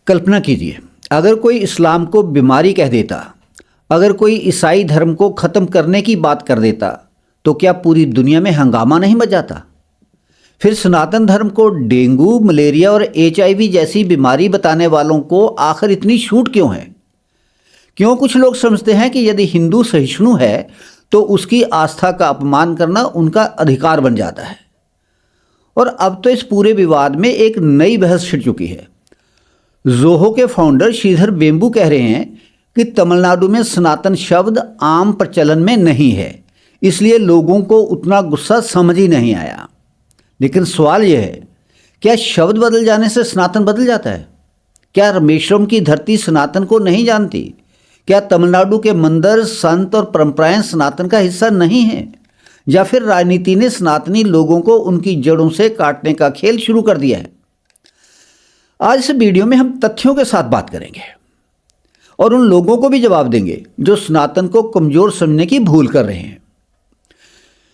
कल्पना कीजिए, अगर कोई इस्लाम को बीमारी कह देता, अगर कोई ईसाई धर्म को ख़त्म करने की बात कर देता, तो क्या पूरी दुनिया में हंगामा नहीं मच जाता? फिर सनातन धर्म को डेंगू, मलेरिया और HIV जैसी बीमारी बताने वालों को आखिर इतनी छूट क्यों है? क्यों कुछ लोग समझते हैं कि यदि हिंदू सहिष्णु है तो उसकी आस्था का अपमान करना उनका अधिकार बन जाता है। और अब तो इस पूरे विवाद में एक नई बहस छिड़ चुकी है। जोहो के फाउंडर श्रीधर वेम्बू कह रहे हैं कि तमिलनाडु में सनातन शब्द आम प्रचलन में नहीं है, इसलिए लोगों को उतना गुस्सा समझ ही नहीं आया। लेकिन सवाल यह है, क्या शब्द बदल जाने से सनातन बदल जाता है? क्या रामेश्वरम की धरती सनातन को नहीं जानती? क्या तमिलनाडु के मंदिर, संत और परंपराएं सनातन का हिस्सा नहीं हैं? या फिर राजनीति ने सनातनी लोगों को उनकी जड़ों से काटने का खेल शुरू कर दिया है? आज इस वीडियो में हम तथ्यों के साथ बात करेंगे और उन लोगों को भी जवाब देंगे जो सनातन को कमजोर समझने की भूल कर रहे हैं।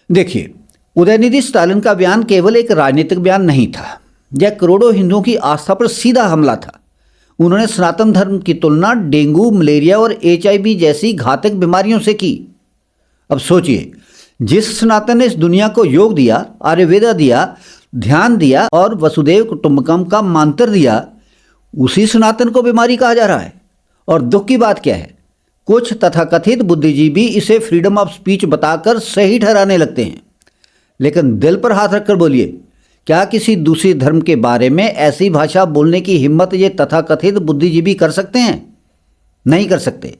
देखिए, उदयनिधि स्टालिन का बयान केवल एक राजनीतिक बयान नहीं था, यह करोड़ों हिंदुओं की आस्था पर सीधा हमला था। उन्होंने सनातन धर्म की तुलना डेंगू, मलेरिया और HIV जैसी घातक बीमारियों से की। अब सोचिए, जिस सनातन ने इस दुनिया को योग दिया, आयुर्वेदा दिया, ध्यान दिया और वसुदेव कुटुंबकम का मंत्र दिया, उसी सनातन को बीमारी कहा जा रहा है। और दुख की बात क्या है, कुछ तथाकथित बुद्धिजीवी इसे फ्रीडम ऑफ स्पीच बताकर सही ठहराने लगते हैं। लेकिन दिल पर हाथ रखकर बोलिए, क्या किसी दूसरे धर्म के बारे में ऐसी भाषा बोलने की हिम्मत ये तथाकथित बुद्धिजीवी कर सकते हैं? नहीं कर सकते,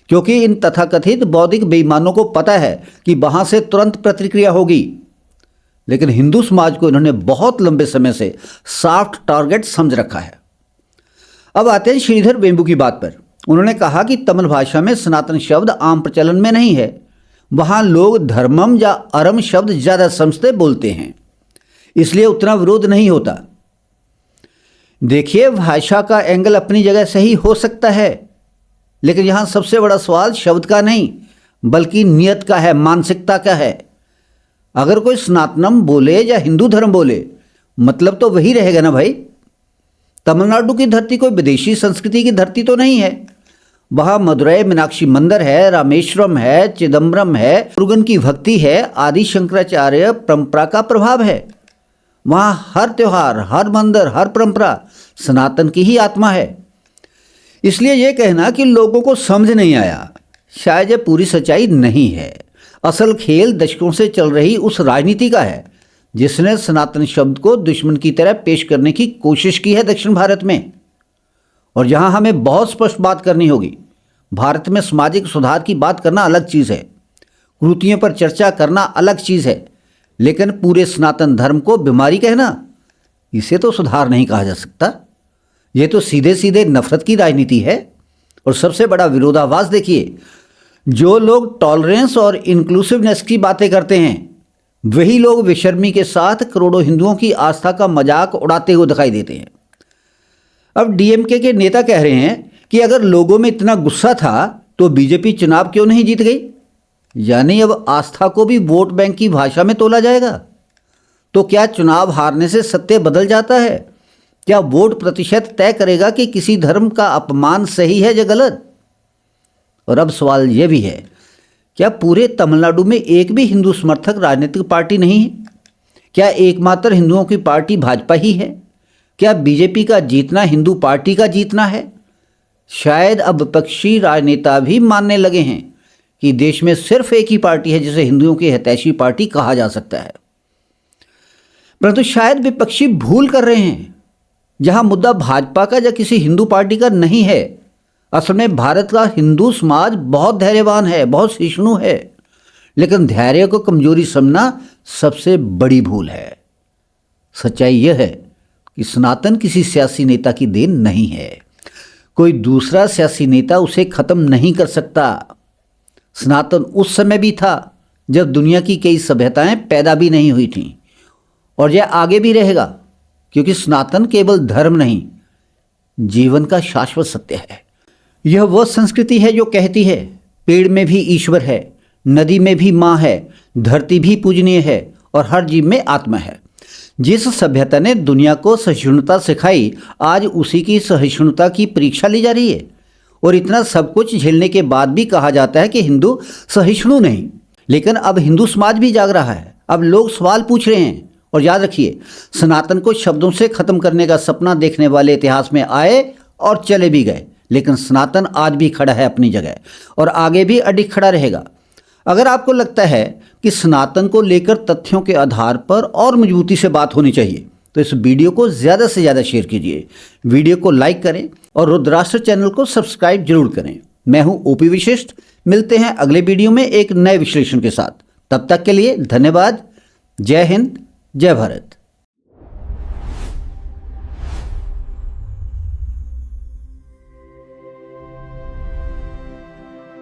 क्योंकि इन तथाकथित बौद्धिक बेईमानों को पता है कि वहाँ से तुरंत प्रतिक्रिया होगी। लेकिन हिंदू समाज को इन्होंने बहुत लंबे समय से सॉफ्ट टारगेट समझ रखा है। अब आते हैं श्रीधर वेम्बू की बात पर। उन्होंने कहा कि तमिल भाषा में सनातन शब्द आम प्रचलन में नहीं है, वहाँ लोग धर्मम या अरम शब्द ज़्यादा समझते बोलते हैं, इसलिए उतना विरोध नहीं होता। देखिए, भाषा का एंगल अपनी जगह सही हो सकता है, लेकिन यहाँ सबसे बड़ा सवाल शब्द का नहीं बल्कि नियत का है, मानसिकता का है। अगर कोई सनातनम बोले या हिंदू धर्म बोले, मतलब तो वही रहेगा ना भाई। तमिलनाडु की धरती कोई विदेशी संस्कृति की धरती तो नहीं है। वहाँ मदुरई मीनाक्षी मंदिर है, रामेश्वरम है, चिदम्बरम है, मुरुगन की भक्ति है, आदि शंकराचार्य परंपरा का प्रभाव है। वहाँ हर त्यौहार, हर मंदिर, हर परंपरा सनातन की ही आत्मा है। इसलिए ये कहना कि लोगों को समझ नहीं आया, शायद ये पूरी सच्चाई नहीं है। असल खेल दशकों से चल रही उस राजनीति का है जिसने सनातन शब्द को दुश्मन की तरह पेश करने की कोशिश की है दक्षिण भारत में। और यहाँ हमें बहुत स्पष्ट बात करनी होगी, भारत में सामाजिक सुधार की बात करना अलग चीज़ है, कुरीतियों पर चर्चा करना अलग चीज़ है, लेकिन पूरे सनातन धर्म को बीमारी कहना, इसे तो सुधार नहीं कहा जा सकता। ये तो सीधे सीधे नफरत की राजनीति है। और सबसे बड़ा विरोधाभास देखिए, जो लोग टॉलरेंस और इंक्लूसिवनेस की बातें करते हैं, वही लोग बेशर्मी के साथ करोड़ों हिंदुओं की आस्था का मजाक उड़ाते हुए दिखाई देते हैं। अब DMK के नेता कह रहे हैं कि अगर लोगों में इतना गुस्सा था तो BJP चुनाव क्यों नहीं जीत गई? यानी अब आस्था को भी वोट बैंक की भाषा में तोला जाएगा। तो क्या चुनाव हारने से सत्य बदल जाता है? क्या वोट प्रतिशत तय करेगा कि किसी धर्म का अपमान सही है या गलत? और अब सवाल यह भी है, क्या पूरे तमिलनाडु में एक भी हिंदू समर्थक राजनीतिक पार्टी नहीं है? क्या एकमात्र हिंदुओं की पार्टी भाजपा ही है? क्या BJP का जीतना हिंदू पार्टी का जीतना है? शायद अब विपक्षी राजनेता भी मानने लगे हैं कि देश में सिर्फ एक ही पार्टी है जिसे हिंदुओं की हितैषी पार्टी कहा जा सकता है। परंतु शायद विपक्षी भूल कर रहे हैं, जहां मुद्दा भाजपा का या किसी हिंदू पार्टी का नहीं है। असल में भारत का हिंदू समाज बहुत धैर्यवान है, बहुत सहिष्णु है, लेकिन धैर्य को कमजोरी समझना सबसे बड़ी भूल है। सच्चाई यह है कि सनातन किसी सियासी नेता की देन नहीं है, कोई दूसरा सियासी नेता उसे खत्म नहीं कर सकता। सनातन उस समय भी था जब दुनिया की कई सभ्यताएं पैदा भी नहीं हुई थीं, और यह आगे भी रहेगा, क्योंकि सनातन केवल धर्म नहीं, जीवन का शाश्वत सत्य है। यह वह संस्कृति है जो कहती है पेड़ में भी ईश्वर है, नदी में भी माँ है, धरती भी पूजनीय है और हर जीव में आत्मा है। जिस सभ्यता ने दुनिया को सहिष्णुता सिखाई, आज उसी की सहिष्णुता की परीक्षा ली जा रही है। और इतना सब कुछ झेलने के बाद भी कहा जाता है कि हिंदू सहिष्णु नहीं। लेकिन अब हिंदू समाज भी जाग रहा है। अब लोग सवाल पूछ रहे हैं। और याद रखिए, सनातन को शब्दों से खत्म करने का सपना देखने वाले इतिहास में आए और चले भी गए, लेकिन सनातन आज भी खड़ा है अपनी जगह और आगे भी अडिग खड़ा रहेगा। अगर आपको लगता है कि सनातन को लेकर तथ्यों के आधार पर और मजबूती से बात होनी चाहिए, तो इस वीडियो को ज़्यादा से ज़्यादा शेयर कीजिए, वीडियो को लाइक करें और रुद्राष्ट्र चैनल को सब्सक्राइब जरूर करें। मैं हूं ओपी विशिष्ट। मिलते हैं अगले वीडियो में एक नए विश्लेषण के साथ। तब तक के लिए धन्यवाद। जय हिंद, जय भारत।